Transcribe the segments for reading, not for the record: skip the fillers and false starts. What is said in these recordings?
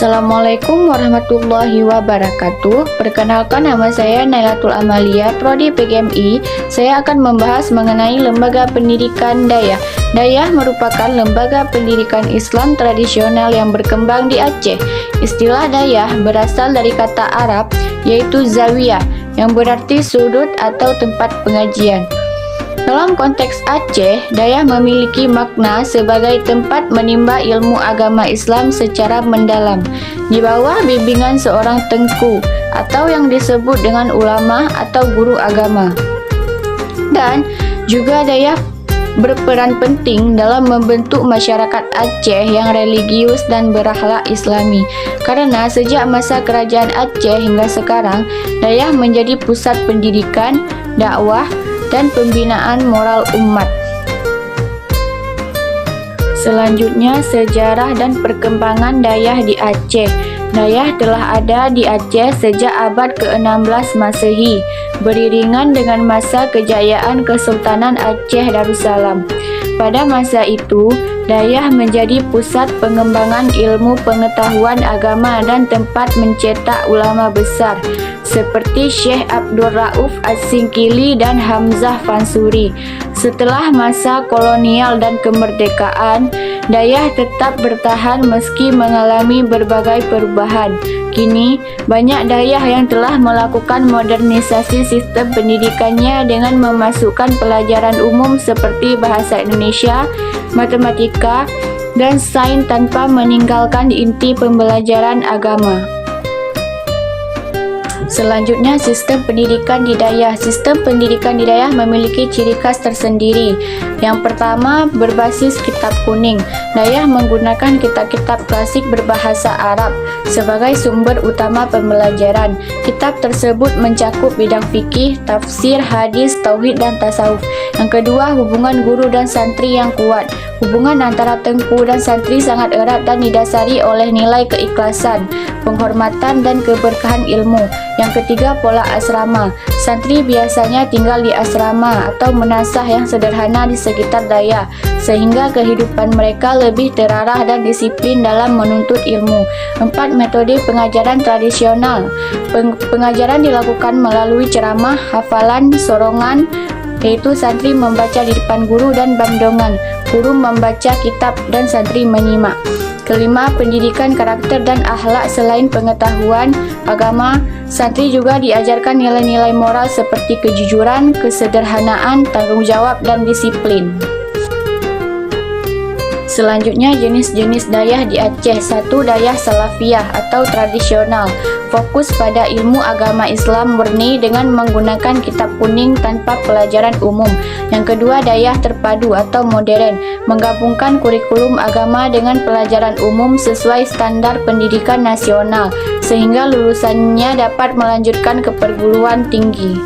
Assalamualaikum warahmatullahi wabarakatuh. Perkenalkan, nama saya Nailatul Amalia, Prodi PGMI. Saya akan membahas mengenai Lembaga Pendidikan Dayah. Dayah merupakan lembaga pendidikan Islam tradisional yang berkembang di Aceh. Istilah dayah berasal dari kata Arab yaitu zawiyah, yang berarti sudut atau tempat pengajian. Dalam konteks Aceh, dayah memiliki makna sebagai tempat menimba ilmu agama Islam secara mendalam, di bawah bimbingan seorang tengku atau yang disebut dengan ulama atau guru agama. Dan juga dayah berperan penting dalam membentuk masyarakat Aceh yang religius dan berakhlak Islami. Karena sejak masa kerajaan Aceh hingga sekarang, dayah menjadi pusat pendidikan, dakwah, dan pembinaan moral umat. Selanjutnya, sejarah dan perkembangan dayah di Aceh. Dayah telah ada di Aceh sejak abad ke-16 Masehi, beriringan dengan masa kejayaan Kesultanan Aceh Darussalam. Pada masa itu, dayah menjadi pusat pengembangan ilmu pengetahuan agama dan tempat mencetak ulama besar seperti Syekh Abdul Rauf As-Singkili dan Hamzah Fansuri. Setelah masa kolonial dan kemerdekaan, dayah tetap bertahan meski mengalami berbagai perubahan. Kini, banyak dayah yang telah melakukan modernisasi sistem pendidikannya dengan memasukkan pelajaran umum seperti bahasa Indonesia, matematika, dan sains tanpa meninggalkan inti pembelajaran agama. Selanjutnya, sistem pendidikan di dayah. Sistem pendidikan di dayah memiliki ciri khas tersendiri. Yang pertama, berbasis kitab kuning. Dayah menggunakan kitab-kitab klasik berbahasa Arab sebagai sumber utama pembelajaran. Kitab tersebut mencakup bidang fikih, tafsir, hadis, tauhid, dan tasawuf. Yang kedua, hubungan guru dan santri yang kuat. Hubungan antara tengku dan santri sangat erat dan didasari oleh nilai keikhlasan, penghormatan, dan keberkahan ilmu. Yang ketiga, pola asrama. Santri biasanya tinggal di asrama atau menasah yang sederhana di sekitar dayah, sehingga kehidupan mereka lebih terarah dan disiplin dalam menuntut ilmu. 4. Metode pengajaran tradisional. Pengajaran dilakukan melalui ceramah, hafalan, sorongan, yaitu santri membaca di depan guru dan bandomgan. Guru membaca kitab dan santri menyimak. Kelima, pendidikan karakter dan akhlak. Selain pengetahuan agama, santri juga diajarkan nilai-nilai moral seperti kejujuran, kesederhanaan, tanggung jawab, dan disiplin. Selanjutnya, jenis-jenis dayah di Aceh. 1. Dayah salafiyah atau tradisional, fokus pada ilmu agama Islam murni dengan menggunakan kitab kuning tanpa pelajaran umum. Yang kedua, dayah terpadu atau modern, menggabungkan kurikulum agama dengan pelajaran umum sesuai standar pendidikan nasional, sehingga lulusannya dapat melanjutkan ke perguruan tinggi.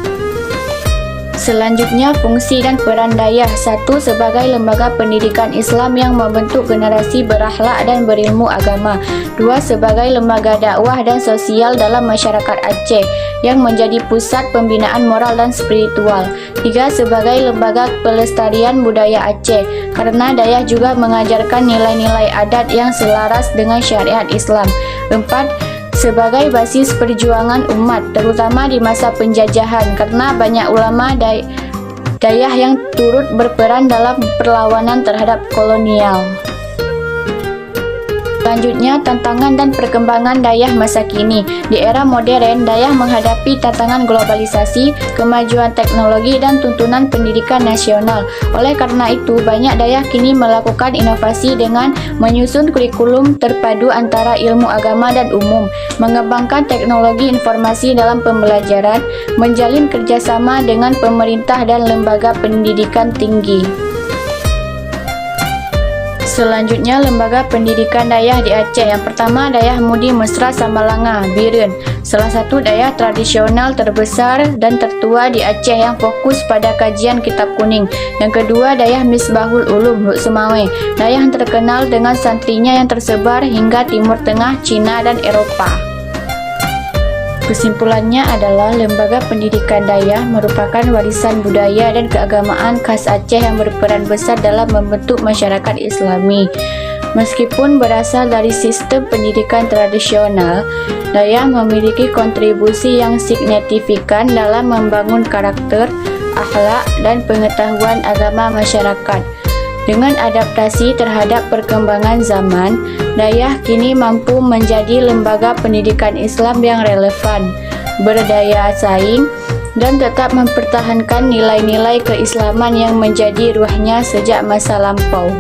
Selanjutnya, fungsi dan peran dayah. 1. Sebagai lembaga pendidikan Islam yang membentuk generasi berakhlak dan berilmu agama. 2. Sebagai lembaga dakwah dan sosial dalam masyarakat Aceh yang menjadi pusat pembinaan moral dan spiritual. 3. Sebagai lembaga pelestarian budaya Aceh, karena dayah juga mengajarkan nilai-nilai adat yang selaras dengan syariat Islam. 4. Sebagai basis perjuangan umat, terutama di masa penjajahan, karena banyak ulama dayah yang turut berperan dalam perlawanan terhadap kolonial. Selanjutnya, tantangan dan perkembangan dayah masa kini. Di era modern, dayah menghadapi tantangan globalisasi, kemajuan teknologi, dan tuntunan pendidikan nasional. Oleh karena itu, banyak dayah kini melakukan inovasi dengan menyusun kurikulum terpadu antara ilmu agama dan umum, mengembangkan teknologi informasi dalam pembelajaran, menjalin kerjasama dengan pemerintah dan lembaga pendidikan tinggi. Selanjutnya, lembaga pendidikan dayah di Aceh. Yang pertama, Dayah Mudi Mesra Sambalanga, Biren, salah satu dayah tradisional terbesar dan tertua di Aceh yang fokus pada kajian kitab kuning. Yang kedua, Dayah Misbahul Ulum, Luk Semawe, dayah yang terkenal dengan santrinya yang tersebar hingga Timur Tengah, Cina, dan Eropa. Kesimpulannya adalah lembaga pendidikan dayah merupakan warisan budaya dan keagamaan khas Aceh yang berperan besar dalam membentuk masyarakat Islami. Meskipun berasal dari sistem pendidikan tradisional, Dayah memiliki kontribusi yang signifikan dalam membangun karakter, akhlak, dan pengetahuan agama masyarakat. Dengan adaptasi terhadap perkembangan zaman, Dayah kini mampu menjadi lembaga pendidikan Islam yang relevan, berdaya saing, dan tetap mempertahankan nilai-nilai keislaman yang menjadi ruhnya sejak masa lampau.